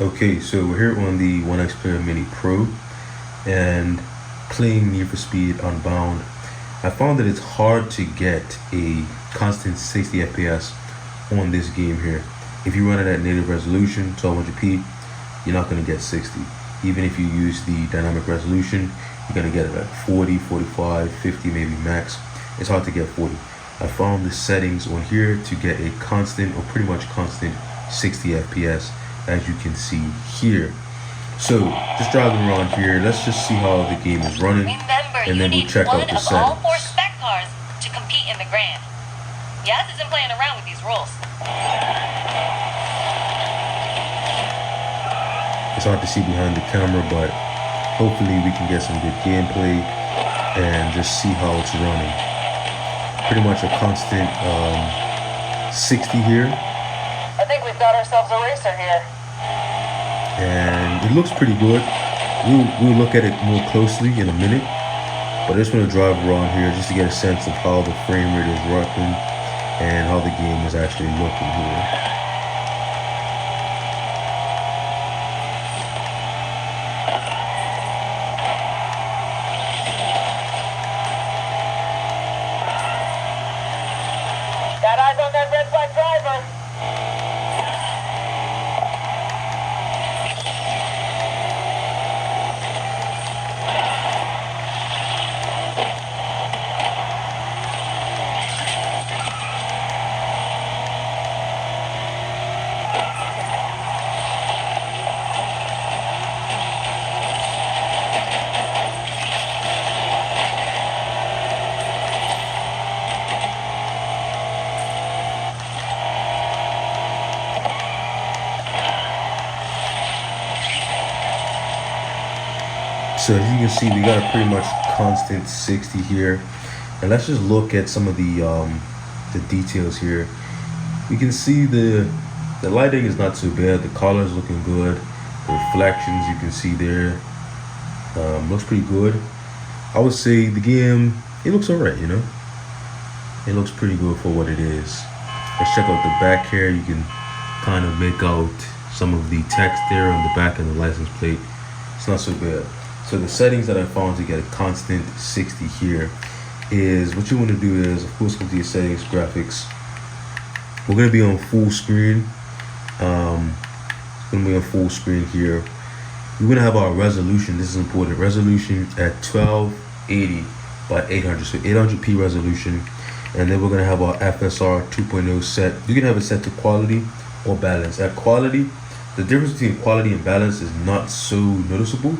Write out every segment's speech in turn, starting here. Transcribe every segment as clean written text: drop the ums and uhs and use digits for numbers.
Okay, so we're here on the OneXplayer Mini Pro and playing Need for Speed Unbound. I found that it's hard to get a constant 60 FPS on this game here. If you run it at native resolution, 1200p, you're not going to get 60. Even if you use the dynamic resolution, you're going to get it at 40, 45, 50, maybe max. It's hard to get 40. I found the settings on here to get a constant or pretty much constant 60 FPS, as you can see here. So just driving around here, let's just see how the game is running. Remember, and then we'll check out the settings. all 4 spec cars to compete in the Grand. Yaz isn't playing around with these rules. It's hard to see behind the camera, but hopefully we can get some good gameplay and just see how it's running. Pretty much a constant 60 here. I think we've got ourselves a racer here. And it looks pretty good. We'll look at it more closely in a minute, but I just want to drive around here just to get a sense of how the frame rate is working and how the game is actually looking here. Got eyes on that red flag driver. So as you can see, we got a pretty much constant 60 here, and let's just look at some of the details here. We can see the lighting is not too bad. The color is looking good. The reflections you can see there looks pretty good. I would say the game, it looks alright, you know. It looks pretty good for what it is. Let's check out the back here. You can kind of make out some of the text there on the back of the license plate. It's not so bad. So the settings that I found to get a constant 60 here is, what you want to do is, of course, go to your settings, graphics. We're going to be on full screen. It's going to be on full screen here. We're going to have our resolution. This is important. Resolution at 1280 by 800. So 800p resolution. And then we're going to have our FSR 2.0 set. You can have it set to quality or balance. At quality, the difference between quality and balance is not so noticeable.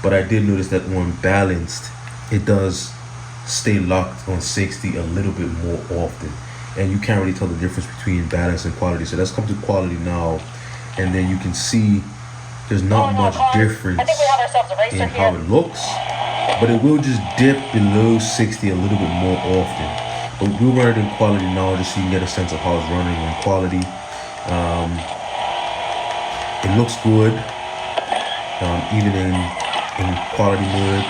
But I did notice that when balanced, it does stay locked on 60 a little bit more often. And you can't really tell the difference between balance and quality. So let's come to quality now. And then you can see there's not much difference in how it looks. But it will just dip below 60 a little bit more often. But we'll run it in quality now just so you can get a sense of how it's running in quality. It looks good, even in quality mode.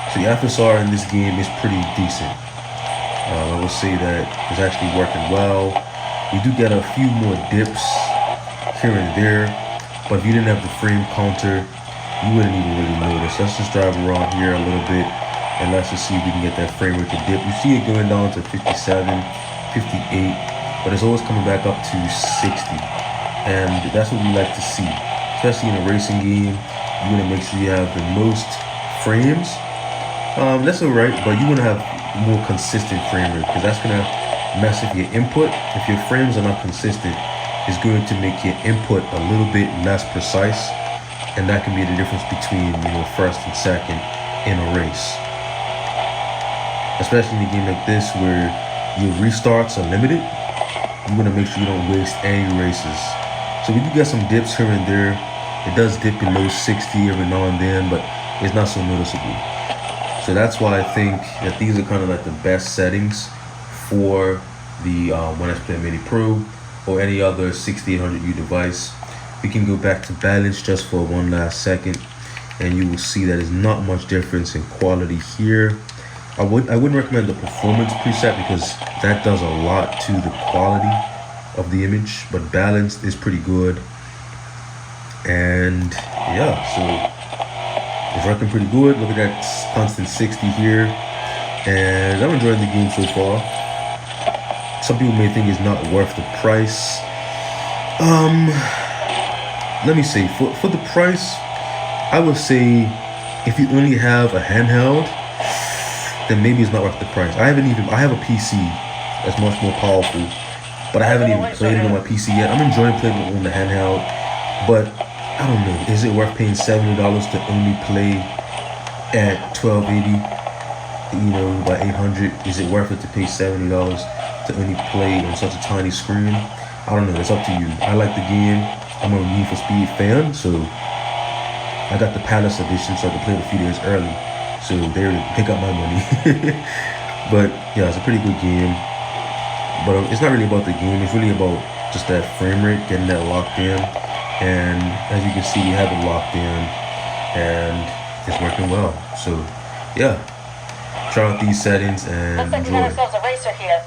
So the FSR in this game is pretty decent. I will say that it's actually working well. We do get a few more dips here and there, but if you didn't have the frame counter, you wouldn't even really notice. Let's just drive around here a little bit and let's just see if we can get that frame rate to dip. You see it going down to 57, 58, but it's always coming back up to 60. And that's what we like to see, especially in a racing game. You want to make sure you have the most frames. That's all right, but you want to have more consistent frame rate, because that's going to mess with your input. If your frames are not consistent, it's going to make your input a little bit less precise, and that can be the difference between, you know, first and second in a race. Especially in a game like this where your restarts are limited, you want to make sure you don't waste any races. So we do get some dips here and there. It does dip below 60 every now and then, but it's not so noticeable. So that's why I think that these are kind of like the best settings for the OneXplayer Mini Pro or any other 6800U device. We can go back to balance just for one last second, and you will see that there's not much difference in quality here. I wouldn't recommend the performance preset because that does a lot to the quality of the image, but balanced is pretty good. And yeah, so it's working pretty good. Look at that constant 60 here, and I'm enjoying the game so far. Some people may think it's not worth the price. Let me say, for the price, I would say if you only have a handheld, then maybe it's not worth the price. I have a PC that's much more powerful, but I haven't even played it on my PC yet. I'm enjoying playing it on the handheld, but I don't know. Is it worth paying $70 to only play at 1280? You know, by 800. Is it worth it to pay $70 to only play on such a tiny screen? I don't know. It's up to you. I like the game. I'm a Need for Speed fan, so I got the Palace edition, so I can play it a few days early. So there, pick up my money. But yeah, it's a pretty good game. But it's not really about the game. It's really about just that frame rate, getting that locked in. And as you can see, we have it locked in, and it's working well. So yeah, try out these settings and Looks like we got enjoy. ourselves a racer here.